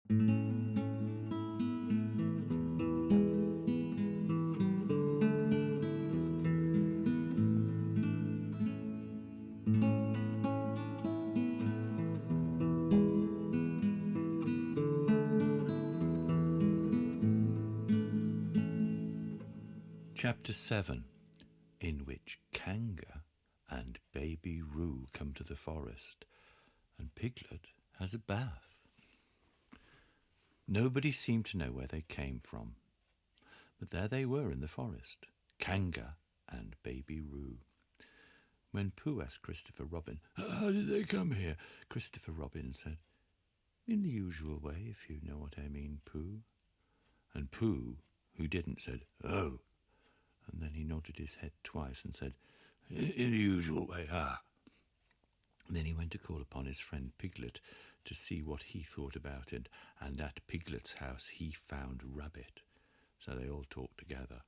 Chapter 7, in which Kanga and Baby Roo come to the forest, and Piglet has a bath. Nobody seemed to know where they came from, but there they were in the forest, Kanga and Baby Roo. When Pooh asked Christopher Robin, "How did they come here?" Christopher Robin said, "In the usual way, if you know what I mean, Pooh." And Pooh, who didn't, said, "Oh." And then he nodded his head twice and said, "In the usual way, ah." And then he went to call upon his friend Piglet to see what he thought about it, and at Piglet's house he found Rabbit. So they all talked together.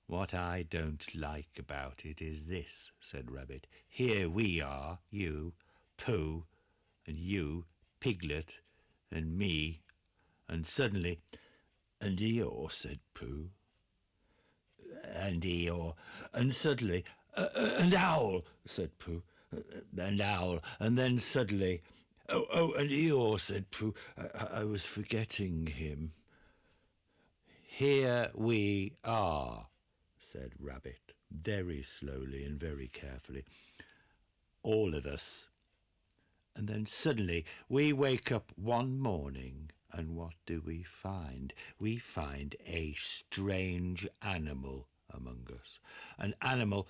"What I don't like about it is this," said Rabbit. "Here we are, you, Pooh, and you, Piglet, and me, and suddenly—" "And Eeyore," said Pooh. "And Eeyore, and suddenly—" "And Owl," said Pooh. "And Owl, and then suddenly—" Oh, and Eeyore," said Pooh. I was forgetting him." "Here we are," said Rabbit, very slowly and very carefully. "All of us. And then suddenly we wake up one morning, and what do we find? We find a strange animal among us, an animal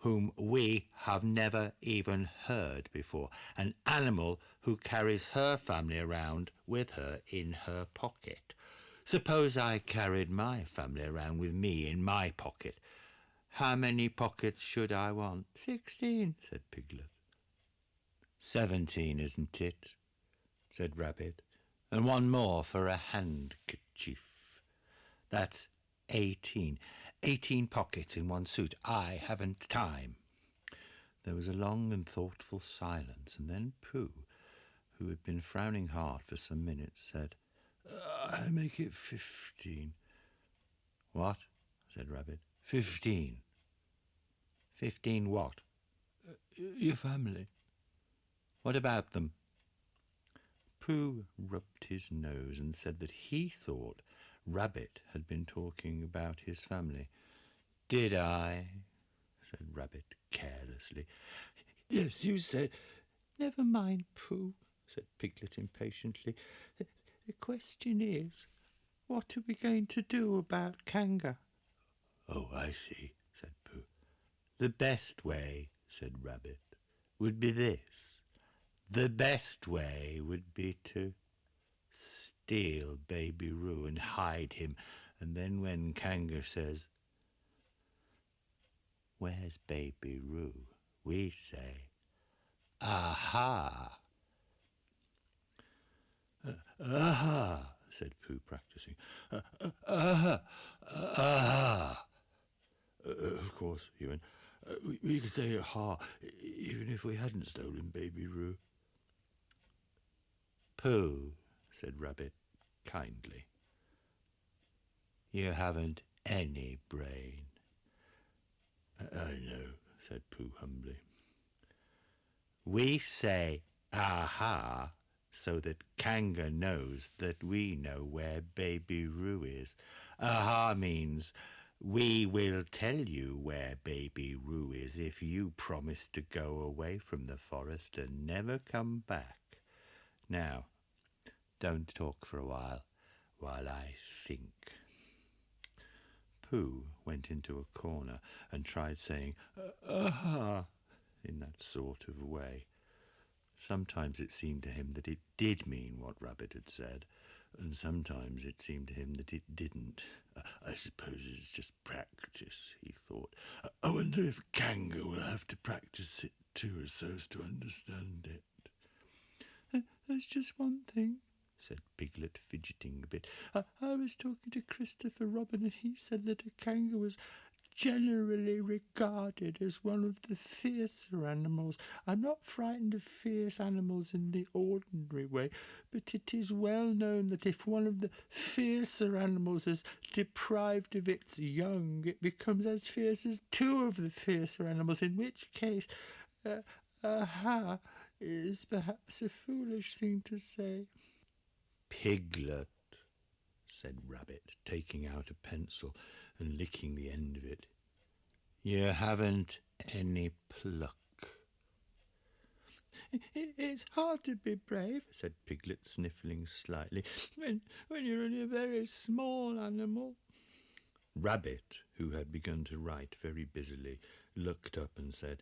whom we have never even heard before, an animal who carries her family around with her in her pocket. Suppose I carried my family around with me in my pocket. How many pockets should I want?" "16, said Piglet. "17, isn't it?" said Rabbit. "And one more for a handkerchief. That's 18. 18 pockets in one suit. I haven't time." There was a long and thoughtful silence, and then Pooh, who had been frowning hard for some minutes, said, "I make it 15. "What?" said Rabbit. 15. 15 what? Your family." "What about them?" Pooh rubbed his nose and said that he thought Rabbit had been talking about his family. "Did I?" said Rabbit carelessly. "Yes, you said—" "Never mind, Pooh," said Piglet impatiently. The question is, what are we going to do about Kanga?" "Oh, I see," said Pooh. "The best way," said Rabbit, "would be this. The best way would be to steal Baby Roo and hide him, and then when Kanga says, 'Where's Baby Roo?' we say, 'Aha!'" "Aha!" said Pooh, practising. "Aha! Aha!" Of course, he went, we could say aha, even if we hadn't stolen Baby Roo." "Pooh," said Rabbit kindly, "you haven't any brain." "I know," said Pooh humbly. "We say aha so that Kanga knows that we know where Baby Roo is. Aha means we will tell you where Baby Roo is if you promise to go away from the forest and never come back. Now, don't talk for a while I think." Pooh went into a corner and tried saying, "Aha!" in that sort of way. Sometimes it seemed to him that it did mean what Rabbit had said, and sometimes it seemed to him that it didn't. "I suppose it's just practice," he thought. "I wonder if Kanga will have to practice it too, so as to understand it." "There's just one thing," said Piglet, fidgeting a bit. I was talking to Christopher Robin, and he said that a Kanga was generally regarded as one of the fiercer animals. I'm not frightened of fierce animals in the ordinary way, but it is well known that if one of the fiercer animals is deprived of its young, it becomes as fierce as two of the fiercer animals, in which case, aha, is perhaps a foolish thing to say. Piglet, said Rabbit, taking out a pencil and licking the end of it. You haven't any pluck. It's hard to be brave, said Piglet, sniffling slightly, when you're only a very small animal. Rabbit, who had begun to write very busily, looked up and said,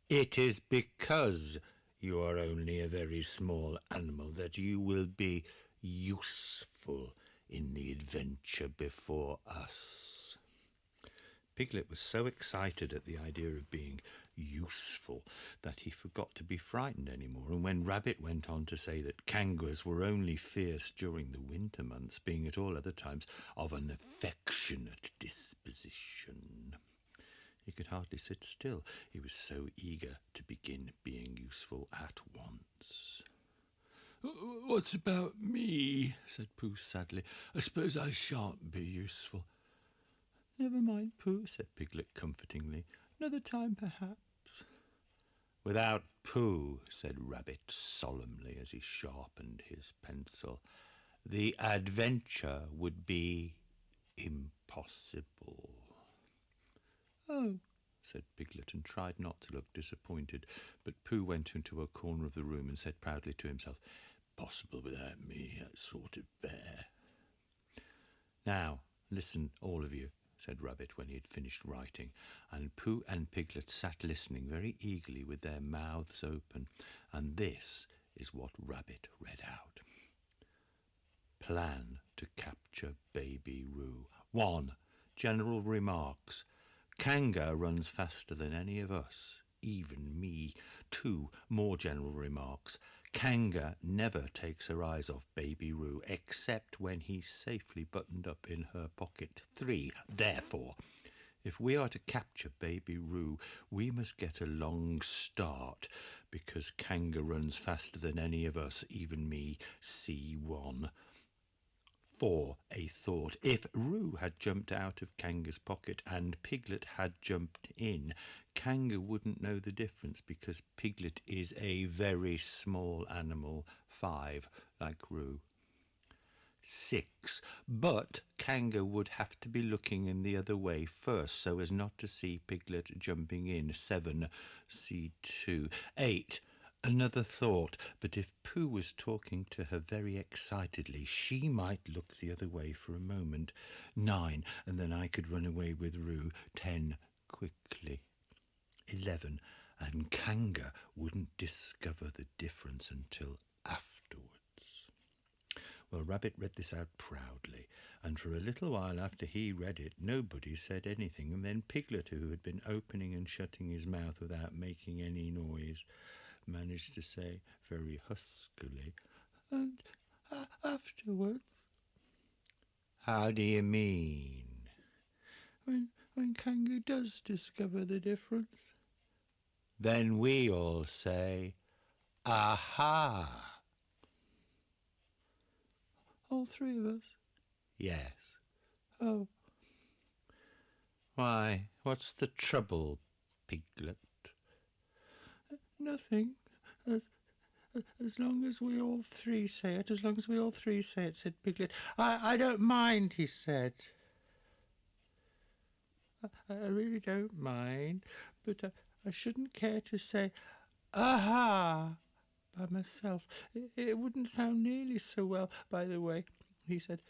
It is because you are only a very small animal that you will be useful in the adventure before us. Piglet was so excited at the idea of being useful that he forgot to be frightened any more, and when Rabbit went on to say that kangaroos were only fierce during the winter months, being at all other times of an affectionate disposition, he could hardly sit still. He was so eager to begin being useful at once. What's about me? Said Pooh sadly. I suppose I shan't be useful. Never mind, Pooh, said Piglet comfortingly. Another time, perhaps. Without Pooh, said Rabbit solemnly as he sharpened his pencil, the adventure would be impossible. Oh, said Piglet, and tried not to look disappointed, but Pooh went into a corner of the room and said proudly to himself, Possible without me, that sort of bear. Now, listen, all of you, said Rabbit when he had finished writing, and Pooh and Piglet sat listening very eagerly with their mouths open, and this is what Rabbit read out. Plan to capture Baby Roo. 1. General remarks. Kanga runs faster than any of us, even me. 2. More general remarks. Kanga never takes her eyes off Baby Roo, except when he's safely buttoned up in her pocket. 3. Therefore, if we are to capture Baby Roo, we must get a long start, because Kanga runs faster than any of us, even me. C1. 4. A thought. If Roo had jumped out of Kanga's pocket and Piglet had jumped in, Kanga wouldn't know the difference because Piglet is a very small animal. 5. Like Roo. 6. But Kanga would have to be looking in the other way first so as not to see Piglet jumping in. 7. C2. 8. Another thought, but if Pooh was talking to her very excitedly, she might look the other way for a moment. 9, and then I could run away with Roo. 10, quickly. 11, and Kanga wouldn't discover the difference until afterwards. Well, Rabbit read this out proudly, and for a little while after he read it, nobody said anything, and then Piglet, who had been opening and shutting his mouth without making any noise, managed to say very huskily, And afterwards? How do you mean? When Kanga does discover the difference. Then we all say, Aha! All three of us? Yes. Oh. Why, what's the trouble, Piglet? Nothing. As long as we all three say it, said Piglet. I don't mind, he said. I really don't mind, but I shouldn't care to say, aha, by myself. It wouldn't sound nearly so well, by the way, he said.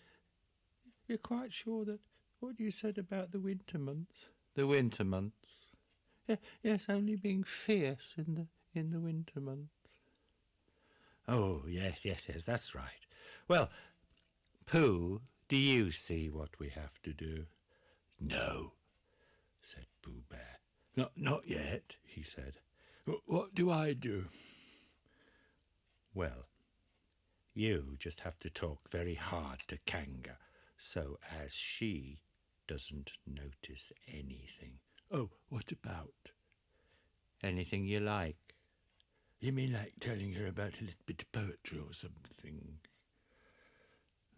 You're quite sure that what you said about the winter months? The winter months? Yes, only being fierce in the winter months. Oh, yes, that's right. Well, Pooh, do you see what we have to do? No, said Pooh Bear. Not yet, he said. What do I do? Well, you just have to talk very hard to Kanga, so as she doesn't notice anything. Oh, what about? Anything you like. You mean like telling her about a little bit of poetry or something?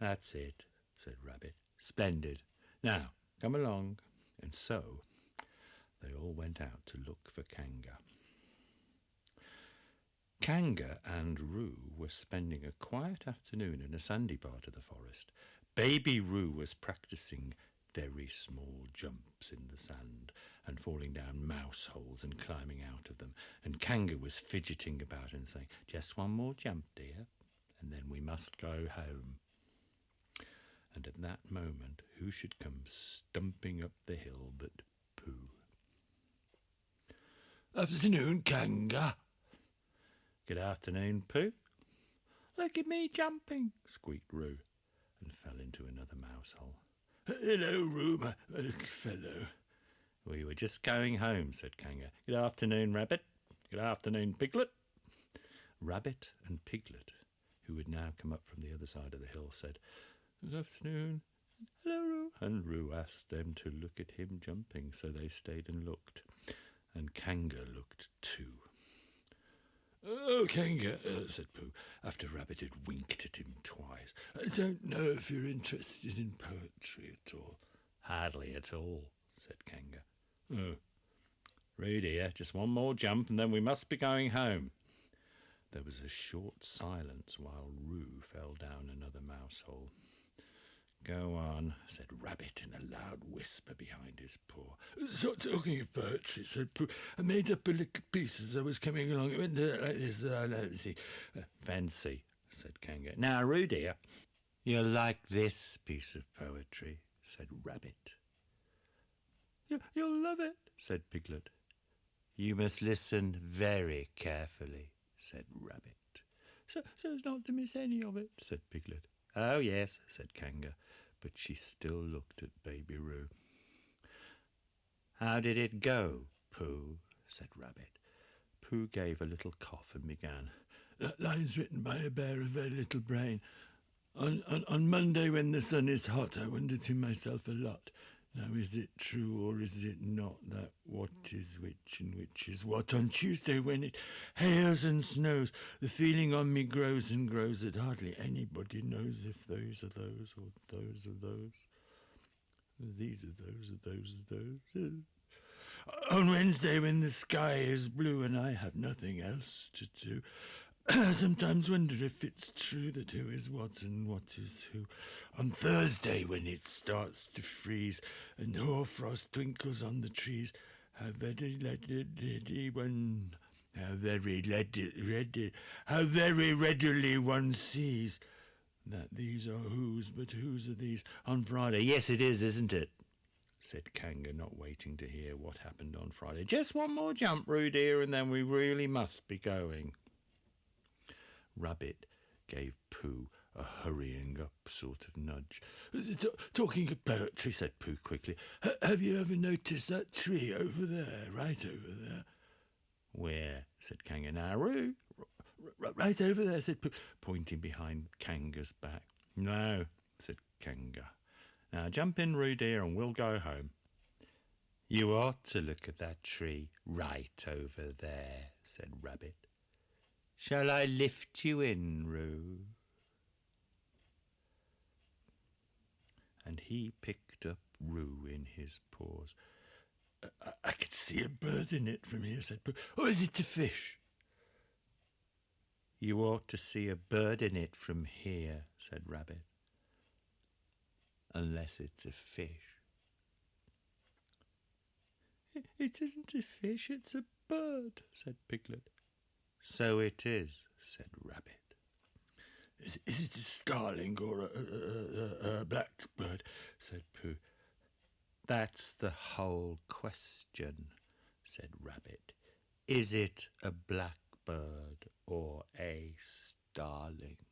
That's it, said Rabbit. Splendid. Now, come along. And so they all went out to look for Kanga. Kanga and Roo were spending a quiet afternoon in a sandy part of the forest. Baby Roo was practicing very small jumps in the sand and falling down mouse holes and climbing out of them. And Kanga was fidgeting about and saying, "Just one more jump, dear, and then we must go home." And at that moment, who should come stumping up the hill but Pooh? "Afternoon, Kanga." "Good afternoon, Pooh." "Look at me jumping," squeaked Roo, and fell into another mouse hole. "Hello, Roo, my little fellow." "We were just going home," said Kanga. "Good afternoon, Rabbit. Good afternoon, Piglet." Rabbit and Piglet, who had now come up from the other side of the hill, said, "Good afternoon." "Hello, Roo." And Roo asked them to look at him jumping, so they stayed and looked. And Kanga looked too. "Oh, Kanga," said Pooh, after Rabbit had winked at him twice. "I don't know if you're interested in poetry at all." "Hardly at all," said Kanga. "Oh, Roo dear, just one more jump and then we must be going home." There was a short silence while Roo fell down another mouse hole. "Go on," said Rabbit in a loud whisper behind his paw. "So, talking of poetry," said Pooh, "I made up a little piece as I was coming along. It went like this. Let's see. "Fancy," said Kanga. "Now, Roo dear, you'll like this piece of poetry," said Rabbit. You'll love it," said Piglet. "You must listen very carefully," said Rabbit. So as not to miss any of it," said Piglet. "Oh, yes," said Kanga, but she still looked at Baby Roo. "How did it go, Pooh?" said Rabbit. Pooh gave a little cough and began. "That line's written by a bear of very little brain. On Monday when the sun is hot, I wonder to myself a lot. Now is it true or is it not that what is which and which is what? On Tuesday when it hails and snows, the feeling on me grows and grows that hardly anybody knows if those are those or those are those. These are those or those are those. On Wednesday when the sky is blue and I have nothing else to do, I sometimes wonder if it's true that who is what and what is who. On Thursday when it starts to freeze and hoarfrost twinkles on the trees, how very readily one sees that these are whose, but whose are these. On Friday, "Yes, it is, isn't it?" said Kanga, not waiting to hear what happened on Friday. "Just one more jump, Roo dear, and then we really must be going." Rabbit gave Pooh a hurrying up sort of nudge. "Talking of poetry," said Pooh quickly, "have you ever noticed that tree over there, right over there?" "Where?" said Kanga. "Now, Roo." "Right over there," said Pooh, pointing behind Kanga's back. "No," said Kanga. "Now jump in, Roo dear, and we'll go home." "You ought to look at that tree right over there," said Rabbit. "Shall I lift you in, Roo?" And he picked up Roo in his paws. I could see a bird in it from here," said Pooh. "Or is it a fish?" "You ought to see a bird in it from here," said Rabbit. "Unless it's a fish." "It isn't a fish, it's a bird," said Piglet. "So it is," said Rabbit. Is it a starling or a blackbird?" said Pooh. "That's the whole question," said Rabbit. "Is it a blackbird or a starling?"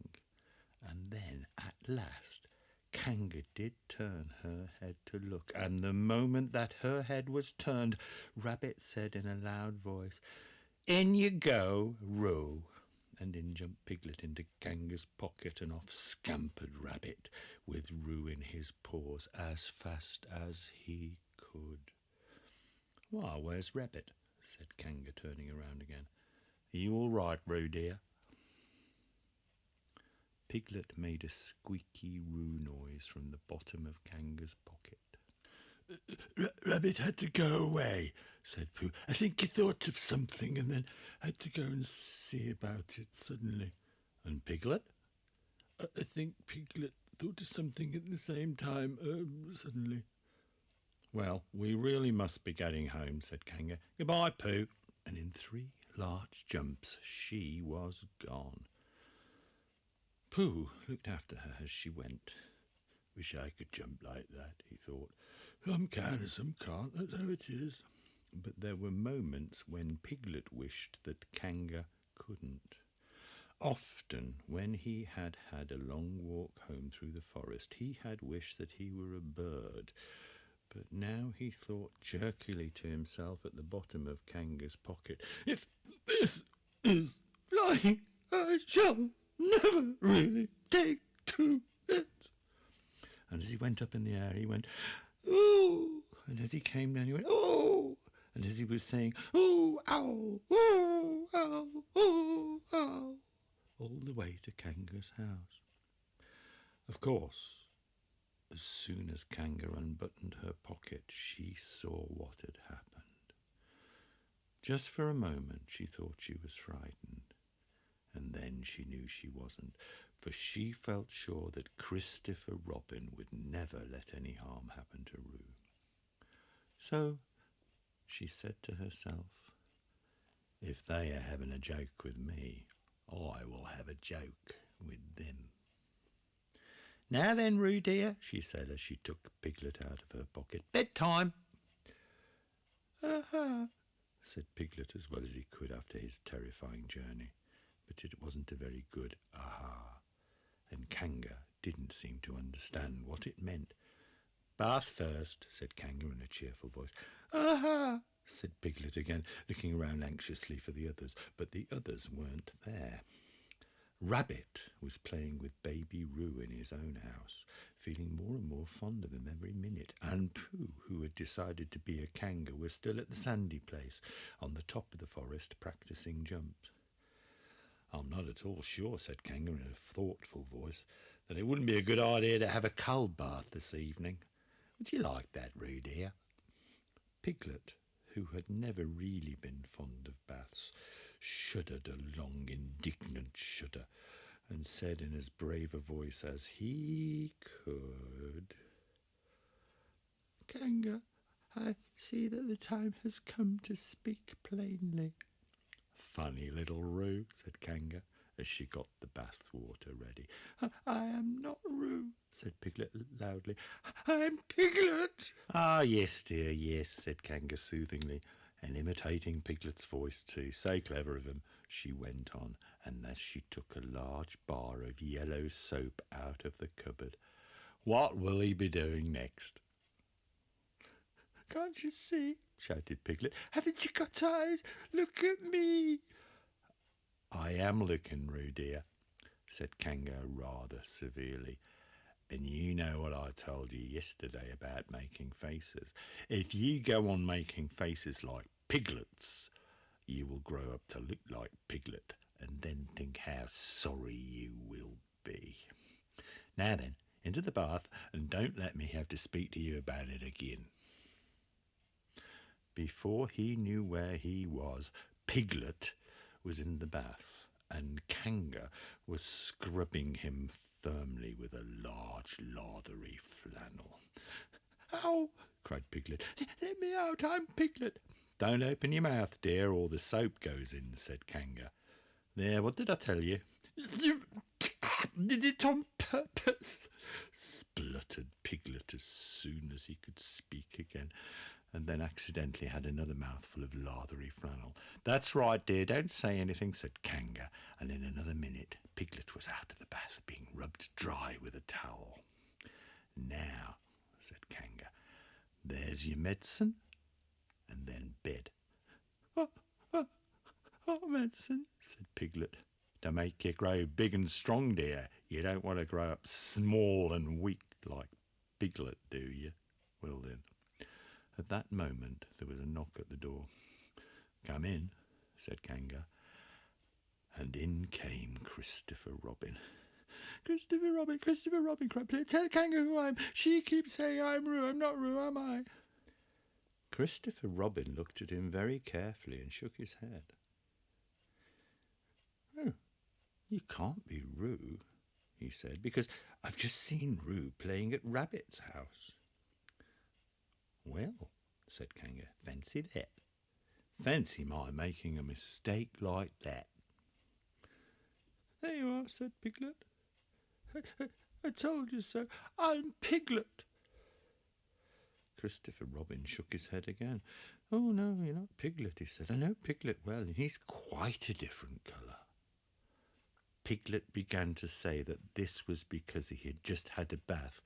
And then, at last, Kanga did turn her head to look, and the moment that her head was turned, Rabbit said in a loud voice, "In you go, Roo." and in jumped Piglet into Kanga's pocket, and off scampered Rabbit, with Roo in his paws, as fast as he could. "Why, where's Rabbit?" said Kanga, turning around again. "Are you all right, Roo dear?" Piglet made a squeaky Roo noise from the bottom of Kanga's pocket. Rabbit had to go away, said Pooh. I think he thought of something and then had to go and see about it suddenly. "And Piglet?" I think Piglet thought of something at the same time, suddenly. "Well, we really must be getting home," said Kanga. "Goodbye, Pooh." And in 3 large jumps she was gone. Pooh looked after her as she went. Wish I could jump like that, he thought. Some can and some can't, that's how it is. But there were moments when Piglet wished that Kanga couldn't. Often, when he had had a long walk home through the forest, he had wished that he were a bird. But now he thought jerkily to himself at the bottom of Kanga's pocket, "If this is flying, I shall never really take to it." And as he went up in the air, he went, "Ooh!" And as he came down, he went, "Ooh!" And as he was saying, "Ooh, ow, ooh, ow, ooh, ow," all the way to Kanga's house. Of course, as soon as Kanga unbuttoned her pocket, she saw what had happened. Just for a moment she thought she was frightened, and then she knew she wasn't, for she felt sure that Christopher Robin would never let any harm happen to Roo. So she said to herself, "If they are having a joke with me, I will have a joke with them." "Now then, Roo dear," she said as she took Piglet out of her pocket, "bedtime." "Aha," said Piglet as well as he could after his terrifying journey. But it wasn't a very good aha, and Kanga didn't seem to understand what it meant. "Bath first," said Kanga in a cheerful voice. "Aha," said Piglet again, looking around anxiously for the others, but the others weren't there. Rabbit was playing with Baby Roo in his own house, feeling more and more fond of him every minute, and Pooh, who had decided to be a Kanga, was still at the sandy place on the top of the forest practicing jumps. "I'm not at all sure," said Kanga in a thoughtful voice, "that it wouldn't be a good idea to have a cold bath this evening. Would you like that, Roo dear?" Piglet, who had never really been fond of baths, shuddered a long, indignant shudder, and said in as brave a voice as he could, "Kanga, I see that the time has come to speak plainly." "Funny little Roo," said Kanga, as she got the bath water ready. "I am not Roo," said Piglet loudly. "I'm Piglet." "Ah, yes, dear, yes," said Kanga soothingly, and imitating Piglet's voice too, so clever of him, she went on, and as she took a large bar of yellow soap out of the cupboard, "What will he be doing next?" "Can't you see?" shouted Piglet. "Haven't you got eyes? Look at me." "I am looking, Roo dear," said Kanga rather severely. "And you know what I told you yesterday about making faces. If you go on making faces like Piglet's, you will grow up to look like Piglet, and then think how sorry you will be. Now then, into the bath, and don't let me have to speak to you about it again." Before he knew where he was, Piglet was in the bath, and Kanga was scrubbing him firmly with a large lathery flannel. "Ow!" cried Piglet. "Let me out, I'm Piglet." "Don't open your mouth, dear, or the soap goes in," said Kanga. "There, what did I tell you?" "You did it on purpose," spluttered Piglet as soon as he could speak again, and then accidentally had another mouthful of lathery flannel. "That's right, dear, don't say anything," said Kanga, and in another minute Piglet was out of the bath, being rubbed dry with a towel. "Now," said Kanga, "there's your medicine, and then bed." What medicine?" said Piglet. To make you grow big and strong, dear, you don't want to grow up small and weak like Piglet, do you? Well then, at that moment there was a knock at the door. "Come in," said Kanga, and in came Christopher Robin. "Christopher Robin, Christopher Robin," cried Piglet. "Tell Kanga who I am. She keeps saying I'm Roo. I'm not Roo, am I?" Christopher Robin looked at him very carefully and shook his head. "Oh, you can't be Roo," he said, "because I've just seen Roo playing at Rabbit's house." "Well," said Kanga, "fancy that. Fancy my making a mistake like that." "There you are," said Piglet. I told you so. I'm Piglet." Christopher Robin shook his head again. "Oh, no, you're not Piglet," he said. "I know Piglet well, and he's quite a different colour." Piglet began to say that this was because he had just had a bath,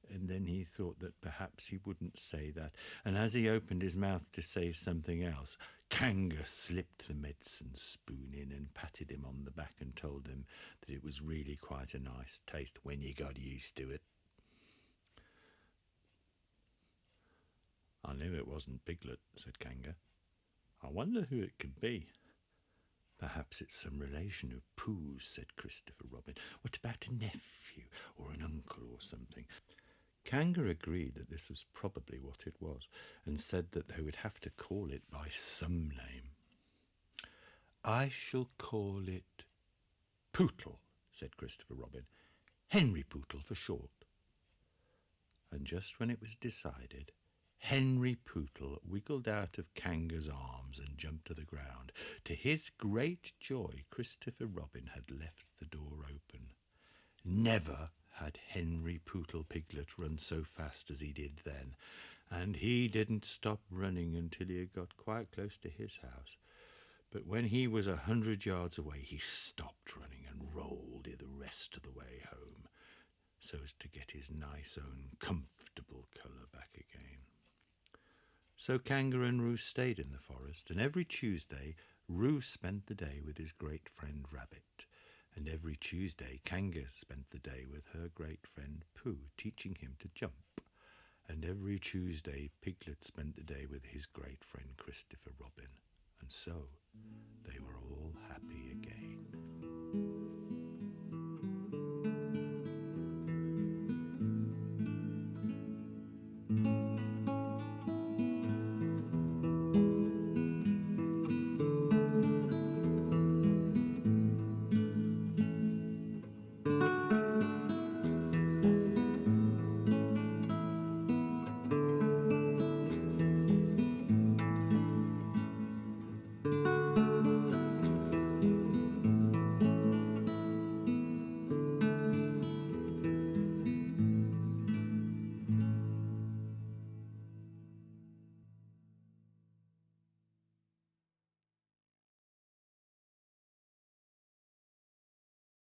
and then he thought that perhaps he wouldn't say that, and as he opened his mouth to say something else, Kanga slipped the medicine spoon in and patted him on the back and told him that it was really quite a nice taste when you got used to it. "I knew it wasn't Piglet," said Kanga. "I wonder who it could be." "Perhaps it's some relation of Pooh's," said Christopher Robin. "What about a nephew or an uncle or something?" Kanga agreed that this was probably what it was, and said that they would have to call it by some name. "I shall call it Pootle," said Christopher Robin. "Henry Pootle for short." And just when it was decided, Henry Pootle wiggled out of Kanga's arms and jumped to the ground. To his great joy, Christopher Robin had left the door open. Never had Henry Pootle Piglet run so fast as he did then, and he didn't stop running until he had got quite close to his house. But when he was 100 yards away, he stopped running and rolled the rest of the way home, so as to get his nice own comfortable colour back again. So Kanga and Roo stayed in the forest, and every Tuesday Roo spent the day with his great friend Rabbit, and every Tuesday Kanga spent the day with her great friend Pooh, teaching him to jump, and every Tuesday Piglet spent the day with his great friend Christopher Robin, and so they were all happy again.